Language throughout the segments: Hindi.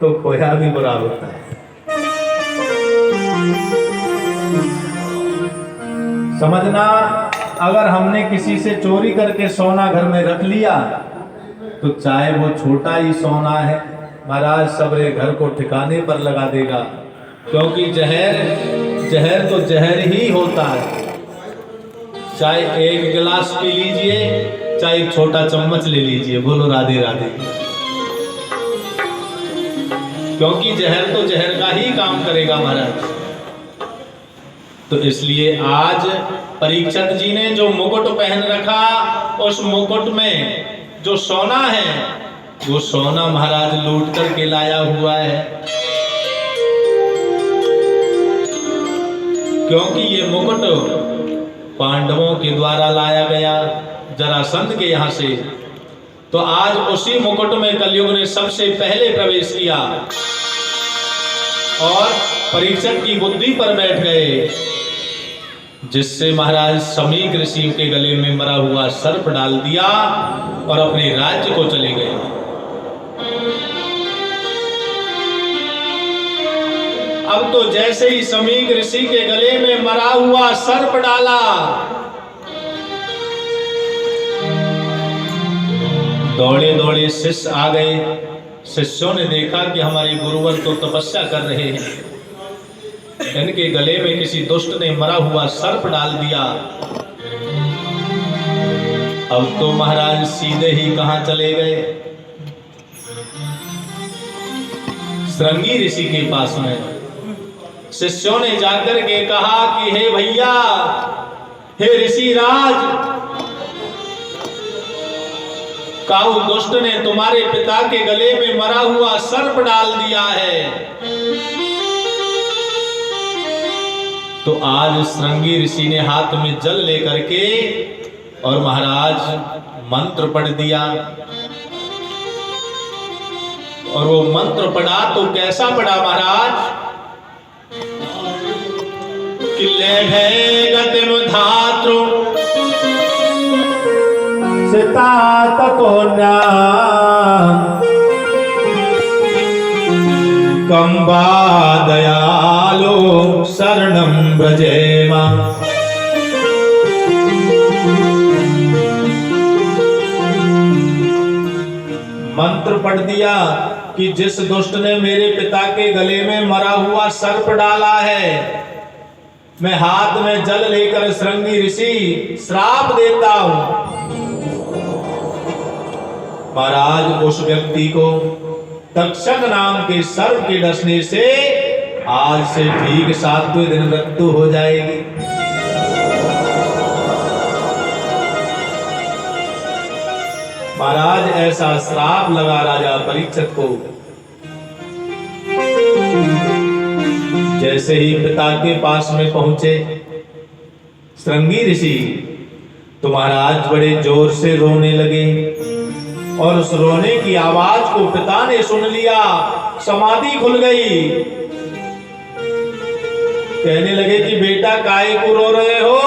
तो खोया भी बुरा होता है। समझना, अगर हमने किसी से चोरी करके सोना घर में रख लिया तो चाहे वो छोटा ही सोना है, महाराज सबरे घर को ठिकाने पर लगा देगा, क्योंकि जहर तो जहर ही होता है। चाहे एक गिलास पी लीजिए, चाहे एक छोटा चम्मच ले लीजिए, बोलो राधे राधे। क्योंकि जहर तो जहर का ही काम करेगा महाराज। तो इसलिए आज परीक्षित जी ने जो मुकुट पहन रखा, उस मुकुट में जो सोना है वो सोना महाराज लूट करके लाया हुआ है। क्योंकि ये मुकुट पांडवों के द्वारा लाया गया जरासंध के यहां से, तो आज उसी मुकुट में कलयुग ने सबसे पहले प्रवेश किया और परीक्षित की बुद्धि पर बैठ गए, जिससे महाराज समीक ऋषि के गले में मरा हुआ सर्प डाल दिया और अपने राज्य को चले गए। अब तो जैसे ही समीक ऋषि के गले में मरा हुआ सर्प डाला, दौड़े दौड़े शिष्य आ गए। शिष्यों ने देखा कि हमारे गुरुवर तो तपस्या कर रहे हैं, इनके गले में किसी दुष्ट ने मरा हुआ सर्प डाल दिया। अब तो महाराज सीधे ही कहां चले गए? श्रृंगी ऋषि के पास में। शिष्यों ने जाकर के कहा कि हे भैया, हे ऋषि राज, काऊ दुष्ट ने तुम्हारे पिता के गले में मरा हुआ सर्प डाल दिया है। तो आज श्रृंगी ऋषि ने हाथ में जल लेकर के और महाराज मंत्र पढ़ दिया। और वो मंत्र पढ़ा तो कैसा पढ़ा महाराज? कि लेढ़े गतिम धातु सितात कोन्या कंबा दयालो शरणं व्रजेमा। मंत्र पढ़ दिया कि जिस दुष्ट ने मेरे पिता के गले में मरा हुआ सर्प डाला है, मैं हाथ में जल लेकर श्रृंगी ऋषि श्राप देता हूं। महाराज उस व्यक्ति को तक्षक नाम के सर्प के डसने से आज से ठीक 7वें दिन मृत्यु हो जाएगी। महाराज ऐसा श्राप लगा राजा परीक्षित को। जैसे ही पिता के पास में पहुंचे श्रृंगी ऋषि, तो महाराज बड़े जोर से रोने लगे और उस रोने की आवाज को पिता ने सुन लिया। समाधि खुल गई। कहने लगे कि बेटा काहे को रो रहे हो?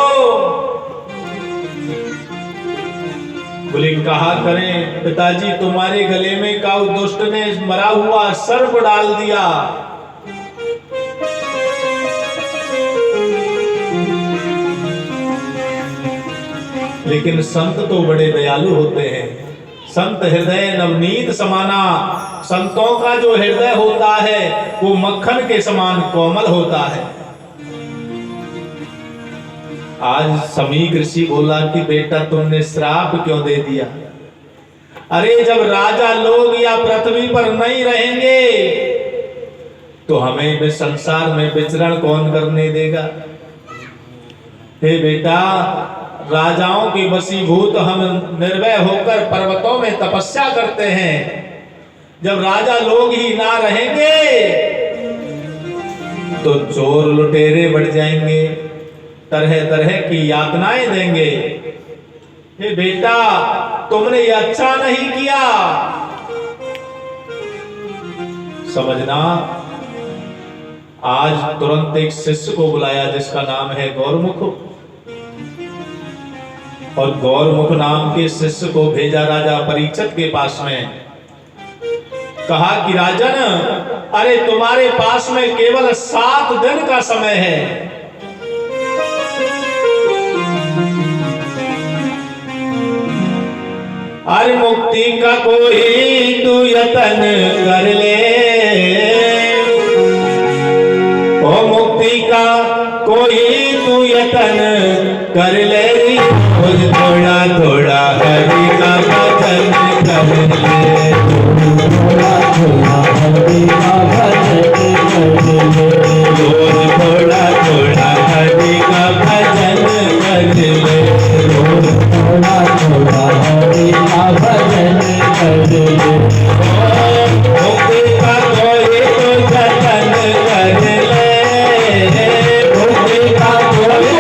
बोले कहा करें पिताजी, तुम्हारे गले में काऊ दुष्ट ने मरा हुआ सर्प डाल दिया। लेकिन संत तो बड़े दयालु होते हैं। संत हृदय नवनीत समाना। संतों का जो हृदय होता है वो मक्खन के समान कोमल होता है। आज समीक ऋषि बोला कि बेटा तुमने श्राप क्यों दे दिया? अरे जब राजा लोग या पृथ्वी पर नहीं रहेंगे तो हमें भी संसार में विचरण कौन करने देगा? हे बेटा, राजाओं की वशीभूत हम निर्भय होकर पर्वतों में तपस्या करते हैं। जब राजा लोग ही ना रहेंगे तो चोर लुटेरे बढ़ जाएंगे, तरह तरह की यातनाएं देंगे। हे बेटा, तुमने ये अच्छा नहीं किया। समझना, आज तुरंत एक शिष्य को बुलाया जिसका नाम है गौरमुख, और गौरमुख नाम के शिष्य को भेजा राजा परीक्षित के पास में। कहा कि राजन, अरे तुम्हारे पास में केवल 7 दिन का समय है। अरे मुक्ति का कोई तू यतन कर ले, ओ मुक्ति का कोई तू यतन कर ले, थोड़ा थोड़ा हरि का भजन कर ले, थोड़ा थोड़ा हरि का भजन कर ले, रोज थोड़ा थोड़ा हरि का भजन कर ले, रोज थोड़ा थोड़ा हरि का भजन कर ले। मुक्ति का कोई तो जतन कर ले, मुक्ति का कोई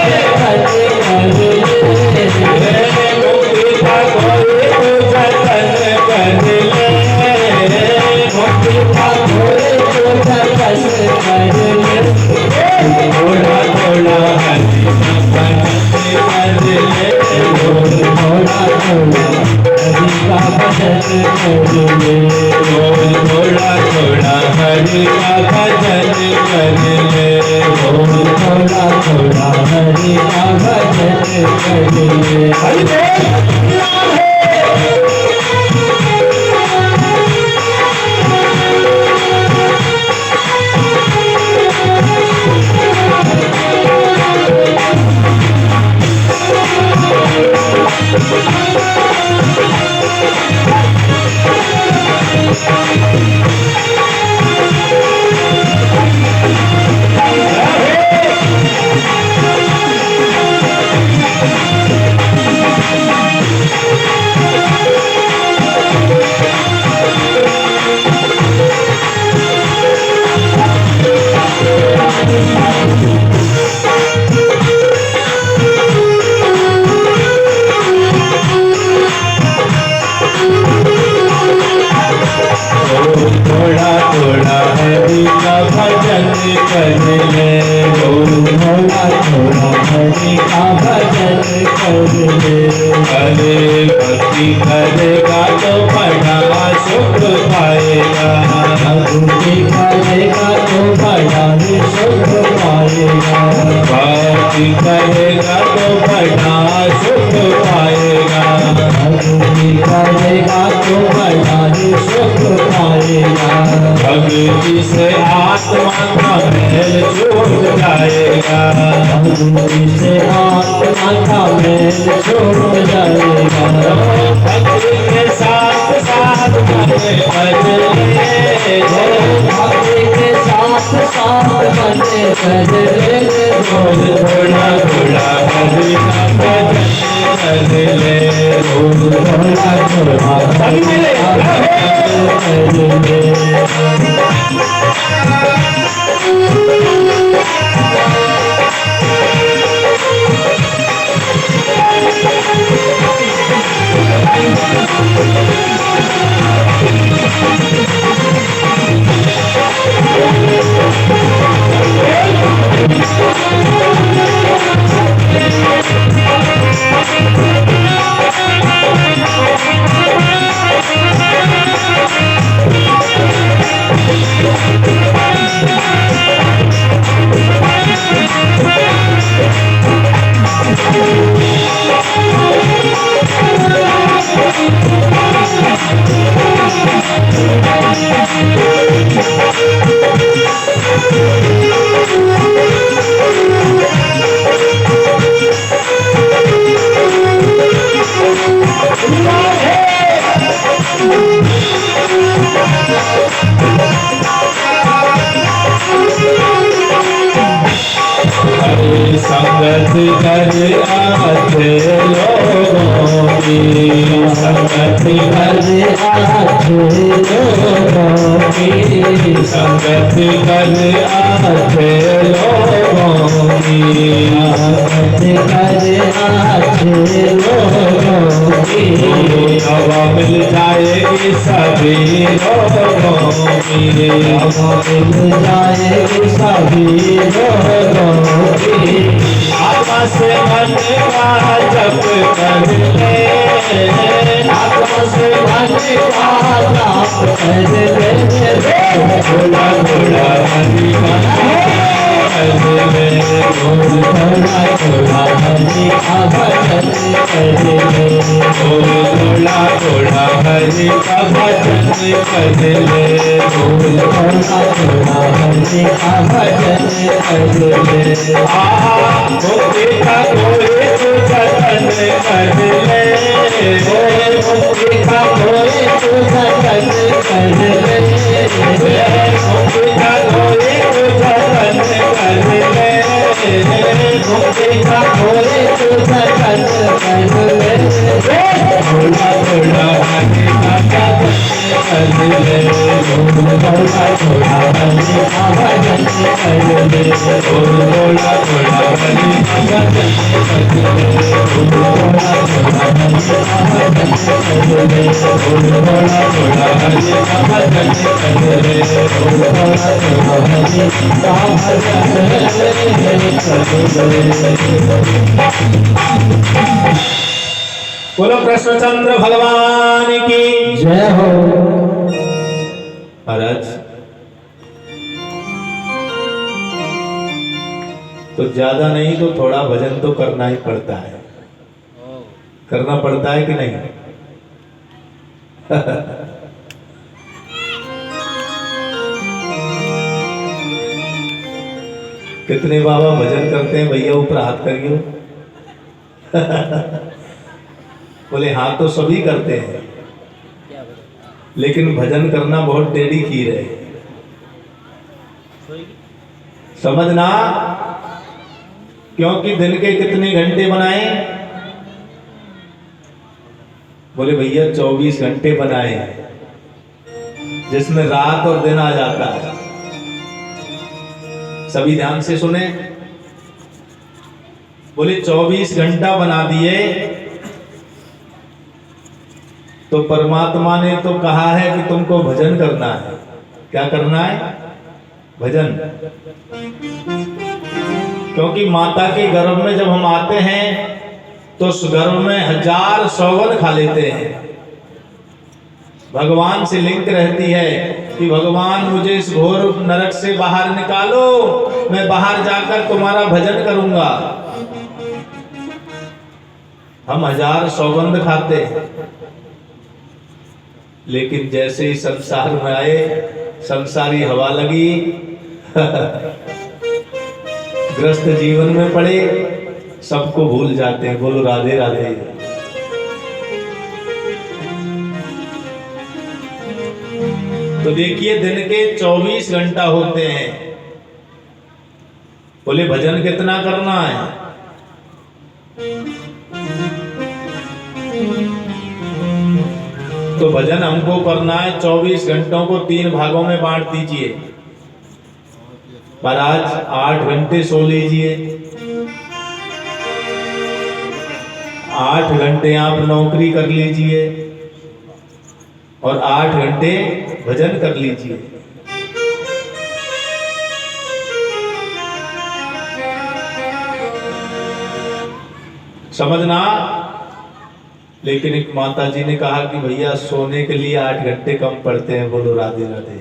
जतन कर ले, मुक्ति का कोई तो जतन कर ले, मुक्ति का कोई तो जतन कर ले, थोड़ा थोड़ा हरि का भजन कर ले, थोड़ा थोड़ा हरि का भजन कर ले, थोड़ा थोड़ा हरि का भजन कर ले, थोड़ा थोड़ा हरि का भजन कर ले। हरि थोड़ा थोड़ा हरि का भजन कर ले, थोड़ा थोड़ा हरि का भजन कर ले, अरे भक्ति करेगा तो बड़ा सुख पाएगा, भक्ति करेगा तो बड़ा सुख पाएगा, भक्ति करेगा तो बड़ा सुख पाएगा, भक्ति करेगा तो बड़ा सुख पाएगा, भक्ति से आत्मा का मैल छूट जाएगा, भक्ति से आत्मा का मैल छूट जाएगा, भक्ति के साथ साथ मने बदले, भक्ति के साथ साथ मने बदले, थोड़ा थोड़ा हरि का भजन कर ले, थोड़ा थोड़ा हरि का भजन कर ले। संगत कर आते लोगों की, संगत कर आते लोगों की, संगत कर आते लोगों की, संगत कर आते लोगों की, हवा मिल जाएगी सभी लोगों की, हवा मिल जाएगी सभी लोगों की। आत्मा से मन का जप कर ले, आत्मा से मन का जप कर ले, थोड़ा थोड़ा हरि का कर ले, थोड़ा थोड़ा हरि का भजन कर ले, थोड़ा थोड़ा हरि का भजन कर ले, थोड़ा थोड़ा हरि का भजन कर ले। मुक्ति का कोई तू जतन कर ले, मुक्ति का कोई तू जतन कर ले, मुक्ति का कोई तू जतन कर ले, मुक्ति का कोई तू जतन कर ले, थोड़ा थोड़ा हरि का भजन कर ले, थोड़ा थोड़ा हरि का भजन कर ले, थोड़ा थोड़ा हरि का भजन कर ले, थोड़ा थोड़ा हरि का भजन कर ले, थोड़ा थोड़ा हरि का भजन कर ले, थोड़ा थोड़ा हरि का भजन कर ले। बोलो कृष्णचंद्र भगवान की जय हो। महाराज तो ज्यादा नहीं तो थोड़ा भजन तो करना ही पड़ता है, करना पड़ता है कि नहीं? कितने बाबा भजन करते हैं भैया, ऊपर हाथ करियो। बोले हाँ तो सभी करते हैं, लेकिन भजन करना बहुत टेढ़ी खीर है, समझना। क्योंकि दिन के कितने घंटे बनाए? बोले भैया 24 घंटे बनाए, जिसमें रात और दिन आ जाता है। सभी ध्यान से सुने। बोले 24 घंटा बना दिए, तो परमात्मा ने तो कहा है कि तुमको भजन करना है। क्या करना है? भजन। क्योंकि माता के गर्भ में जब हम आते हैं तो उस गर्भ में 1000 सौगन खा लेते हैं। भगवान से लिंक रहती है कि भगवान मुझे इस घोर नरक से बाहर निकालो, मैं बाहर जाकर तुम्हारा भजन करूंगा। हम 1000 सौगंध खाते हैं, लेकिन जैसे ही संसार में आए, संसारी हवा लगी, ग्रस्त जीवन में पड़े, सबको भूल जाते हैं। बोलो राधे राधे। तो देखिए दिन के 24 घंटा होते हैं। बोले भजन कितना करना है? तो भजन हमको करना है 24 घंटों को 3 भागों में बांट दीजिए। महाराज 8 घंटे सो लीजिए, 8 घंटे आप नौकरी कर लीजिए और 8 घंटे भजन कर लीजिए। समझना। लेकिन एक माता जी ने कहा कि भैया सोने के लिए 8 घंटे कम पड़ते हैं। बोलो राधे राधे।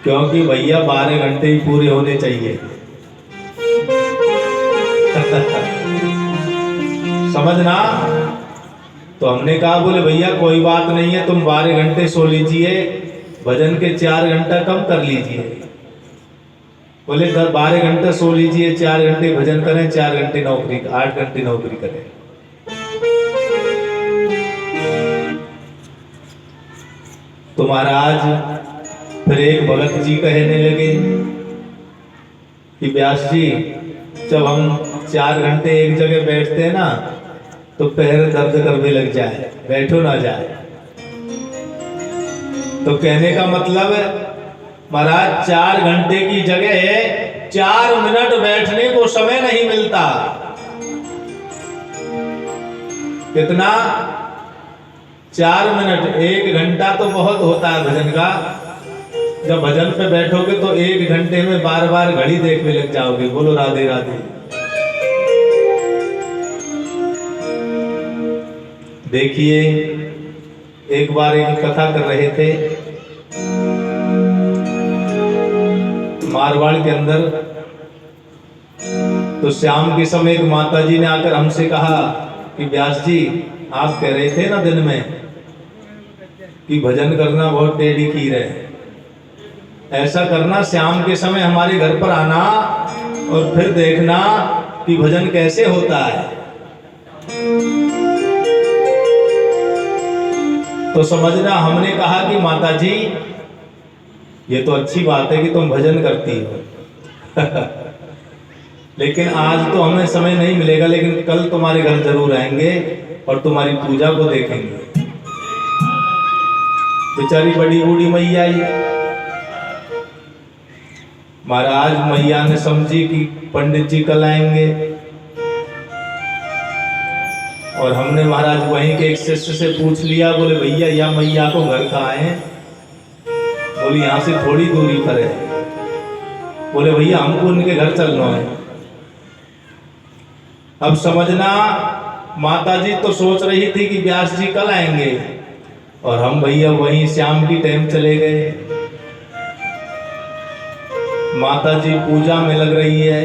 क्योंकि भैया 12 घंटे ही पूरे होने चाहिए। समझना। तो हमने कहा बोले भैया कोई बात नहीं है, तुम 12 घंटे सो लीजिए, भजन के 4 घंटा कम कर लीजिए। बोले 12 घंटे सो लीजिए, 4 घंटे भजन करें, 4 घंटे नौकरी, 8 घंटे नौकरी करें। तो महाराज फिर एक भगत जी कहने लगे कि व्यास जी, जब हम 4 घंटे एक जगह बैठते हैं ना तो पैर दर्द करने लग जाए, बैठो ना जाए। तो कहने का मतलब है महाराज 4 घंटे की जगह 4 मिनट बैठने को समय नहीं मिलता। कितना? 4 मिनट। 1 घंटा तो बहुत होता है भजन का, जब भजन पे बैठोगे तो 1 घंटे में बार बार घड़ी देखने लग जाओगे। बोलो राधे राधे। देखिए, एक बार एक कथा कर रहे थे मारवाड़ के अंदर, तो शाम के समय एक माता जी ने आकर हमसे कहा कि व्यास जी, आप कह रहे थे ना दिन में कि भजन करना बहुत टेढ़ी खीर है, ऐसा करना शाम के समय हमारे घर पर आना और फिर देखना कि भजन कैसे होता है। तो समझना हमने कहा कि माता जी, ये तो अच्छी बात है कि तुम भजन करती हो लेकिन आज तो हमें समय नहीं मिलेगा, लेकिन कल तुम्हारे घर जरूर आएंगे और तुम्हारी पूजा को देखेंगे। बेचारी बड़ी बूढ़ी मैया आई। महाराज, मैया ने समझी कि पंडित जी कल आएंगे, और हमने महाराज वहीं के एक शिष्य से पूछ लिया, बोले भैया या मैया को घर कहाँ है? बोले यहाँ से थोड़ी दूरी पर है। बोले भैया हमको उनके घर चलना है। अब समझना, माता जी तो सोच रही थी कि व्यास जी कल आएंगे, और हम भैया वहीं शाम की टाइम चले गए। माता जी पूजा में लग रही है,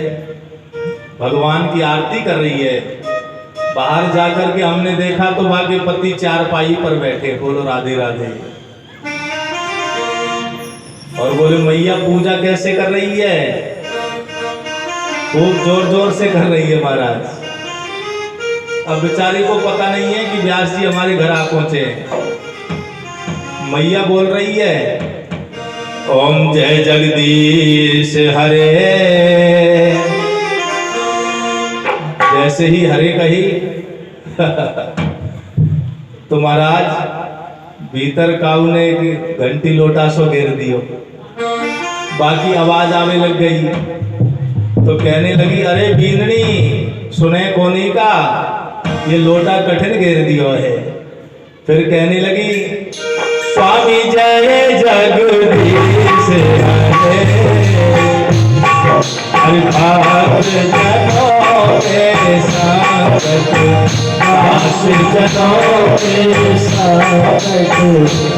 भगवान की आरती कर रही है। बाहर जाकर के हमने देखा तो बाकी पति चारपाई पर बैठे। बोलो राधे राधे। और बोले मैया पूजा कैसे कर रही है? खूब जोर जोर से कर रही है महाराज। अब बेचारी को पता नहीं है कि व्यास जी हमारे घर आ पहुंचे। मैया बोल रही है, ओम जय जगदीश हरे। जैसे ही हरे कही तो महाराज भीतर काऊ ने घंटी लोटा सो घेर दियो। बाकी आवाज आवे लग गई तो कहने लगी, अरे बीननी सुने कोनी का, ये लोटा कठिन घेर दियो है। फिर कहने लगी, स्वामी जय जगदीश हरे, हरि भक्त जनों के संगत, दास जनों के संगत,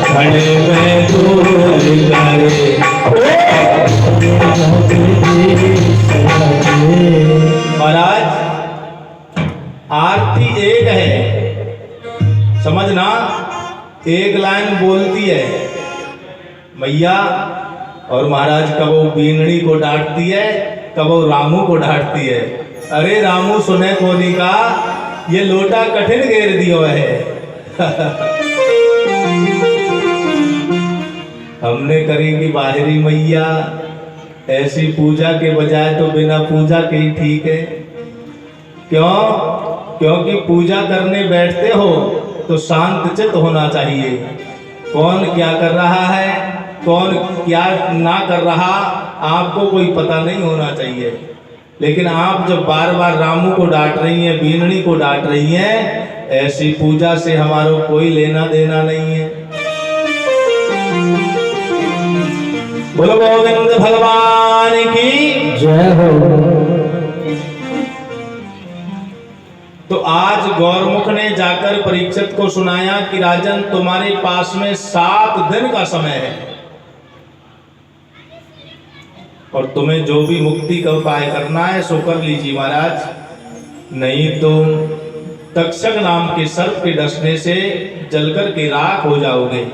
खड़े में दूर करे। महाराज, आरती एक है, समझना, एक लाइन बोलती है मैया, और महाराज कबो बीनड़ी को डांटती है, कबो रामू को डांटती है। अरे रामू सुने कोनी का, ये लोटा कठिन घेर दियो है हमने करी कि बाहरी मैया, ऐसी पूजा के बजाय तो बिना पूजा के ही ठीक है। क्यों? क्योंकि पूजा करने बैठते हो तो शांत चित्त होना चाहिए। कौन क्या कर रहा है, कौन क्या ना कर रहा, आपको कोई पता नहीं होना चाहिए। लेकिन आप जब बार बार रामू को डांट रही हैं, बीनड़ी को डांट रही हैं, ऐसी पूजा से हमारा कोई लेना देना नहीं है। बोलो गोविंद भगवान की जय हो। तो आज गौरमुख ने जाकर परीक्षित को सुनाया कि राजन, तुम्हारे पास में 7 दिन का समय है, और तुम्हें जो भी मुक्ति का उपाय करना है सो कर लीजिए महाराज, नहीं तो तक्षक नाम के सर्प के डसने से जलकर के राख हो जाओगे।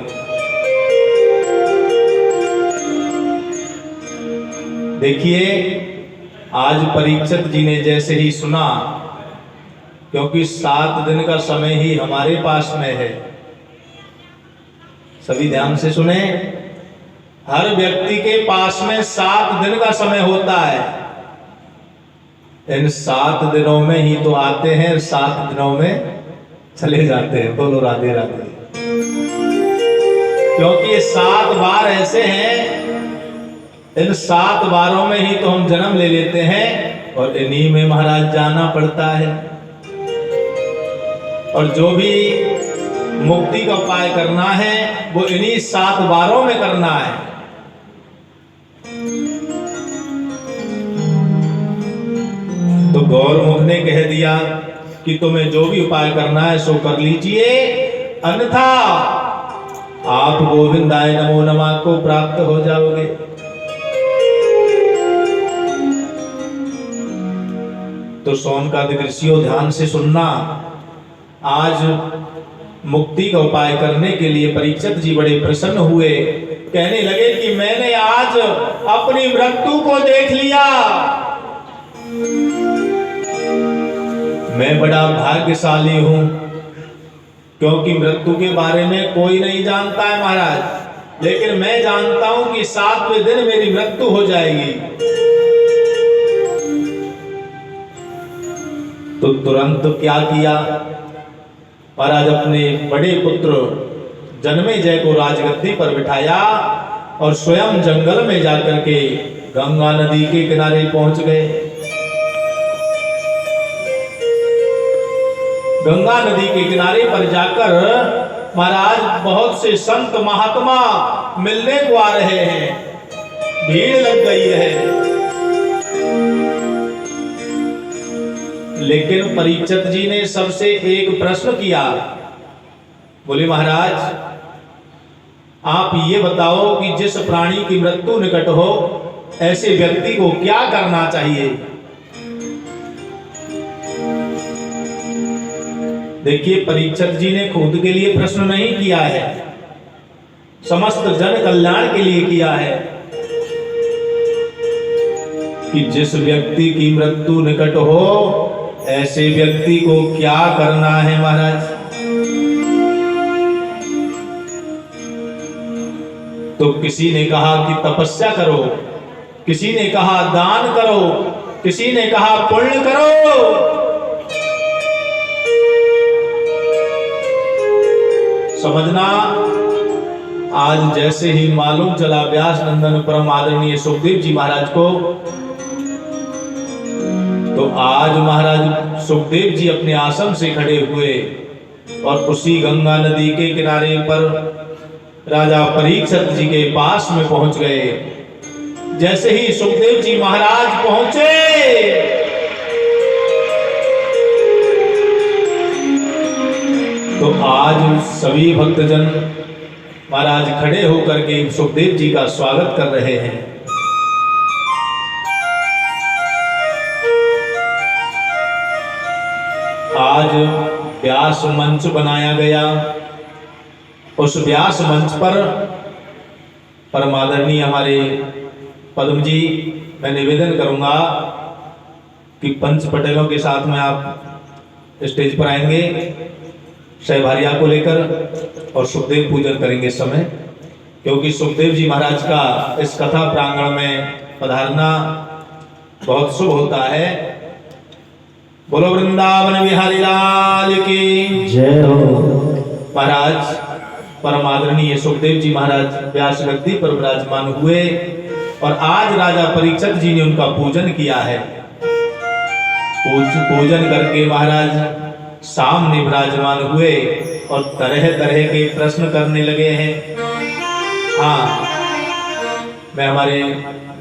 देखिए, आज परीक्षित जी ने जैसे ही सुना, क्योंकि 7 दिन का समय ही हमारे पास में है, सभी ध्यान से सुने, हर व्यक्ति के पास में 7 दिन का समय होता है। इन 7 दिनों में ही तो आते हैं, 7 दिनों में चले जाते हैं। बोलो राधे राधे। क्योंकि ये 7 बार ऐसे हैं, इन 7 बारों में ही तो हम जन्म ले लेते हैं, और इन्हीं में महाराज जाना पड़ता है। और जो भी मुक्ति का उपाय करना है वो इन्हीं 7 बारों में करना है। गौरमुख ने कह दिया कि तुम्हें जो भी उपाय करना है सो कर लीजिए, अन्यथा आप गोविंदाय नमो नमः को प्राप्त हो जाओगे। तो शौनकादिक ऋषियों ध्यान से सुनना। आज मुक्ति का उपाय करने के लिए परीक्षित जी बड़े प्रसन्न हुए, कहने लगे कि मैंने आज अपनी मृत्यु को देख लिया, मैं बड़ा भाग्यशाली हूं, क्योंकि मृत्यु के बारे में कोई नहीं जानता है महाराज, लेकिन मैं जानता हूं कि 7वें दिन मेरी मृत्यु हो जाएगी। तो तुरंत क्या किया, महाराज अपने बड़े पुत्र जन्मेजय को राजगद्दी पर बिठाया और स्वयं जंगल में जाकर के गंगा नदी के किनारे पहुंच गए। गंगा नदी के किनारे पर जाकर महाराज बहुत से संत महात्मा मिलने को आ रहे हैं, भीड़ लग गई है। लेकिन परीक्षित जी ने सबसे एक प्रश्न किया, बोले महाराज आप ये बताओ कि जिस प्राणी की मृत्यु निकट हो ऐसे व्यक्ति को क्या करना चाहिए। देखिए परीक्षित जी ने खुद के लिए प्रश्न नहीं किया है, समस्त जन कल्याण के लिए किया है कि जिस व्यक्ति की मृत्यु निकट हो ऐसे व्यक्ति को क्या करना है महाराज। तो किसी ने कहा कि तपस्या करो, किसी ने कहा दान करो, किसी ने कहा पुण्य करो। समझना, आज जैसे ही मालूम चला व्यास नंदन परम आदरणीय सुखदेव जी महाराज को, तो आज महाराज सुखदेव जी अपने आसन से खड़े हुए और उसी गंगा नदी के किनारे पर राजा परीक्षित जी के पास में पहुंच गए। जैसे ही सुखदेव जी महाराज पहुंचे तो आज सभी भक्तजन महाराज खड़े होकर के सुखदेव जी का स्वागत कर रहे हैं। आज व्यास मंच बनाया गया, उस व्यास मंच पर परमादरणीय हमारे पद्म जी, मैं निवेदन करूंगा कि पंच पटेलों के साथ में आप स्टेज पर आएंगे सहभारिया को लेकर और सुखदेव पूजन करेंगे इस समय, क्योंकि सुखदेव जी महाराज का इस कथा प्रांगण में पधारना बहुत शुभ होता है। बोलो वृंदावन बिहारी लाल की जय हो। महाराज परम आदरणीय सुखदेव जी महाराज व्यास गद्दी पर विराजमान हुए और आज राजा परीक्षित जी ने उनका पूजन किया है। पूजन करके महाराज सामने विराजमान हुए और तरह तरह के प्रश्न करने लगे हैं। हाँ, मैं हमारे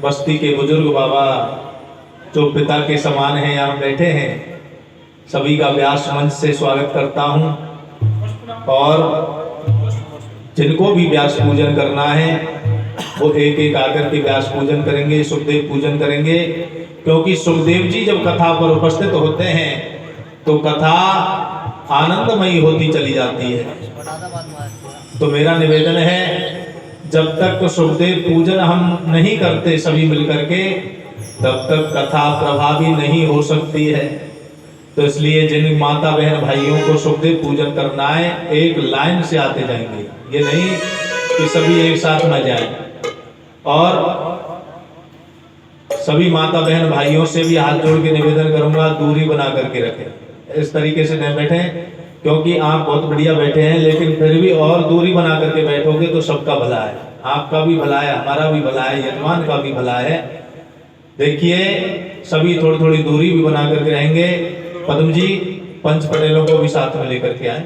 बस्ती के बुजुर्ग बाबा जो पिता के समान हैं यहाँ बैठे हैं, सभी का व्यास मंच से स्वागत करता हूँ। और जिनको भी व्यास पूजन करना है वो एक एक आकर के व्यास पूजन करेंगे, सुखदेव पूजन करेंगे, क्योंकि सुखदेव जी जब कथा पर उपस्थित होते हैं तो कथा आनंदमयी होती चली जाती है। तो मेरा निवेदन है जब तक सुखदेव पूजन हम नहीं करते सभी मिलकर के, तब तक कथा प्रभावी नहीं हो सकती है। तो इसलिए जिन माता बहन भाइयों को सुखदेव पूजन करना है एक लाइन से आते जाएंगे, ये नहीं कि सभी एक साथ न जाएं। और सभी माता बहन भाइयों से भी हाथ जोड़ के निवेदन करूंगा दूरी बना करके रखें, इस तरीके से न बैठें, क्योंकि आप बहुत बढ़िया बैठे हैं लेकिन फिर भी और दूरी बना करके बैठोगे तो सबका भला है, आपका भी भला है, हमारा भी भला है, यजमान का भी भला है। देखिए सभी थोड़ी थोड़ी दूरी भी बना करके रहेंगे। पद्म जी पंच पटेलों को भी साथ में लेकर के आए।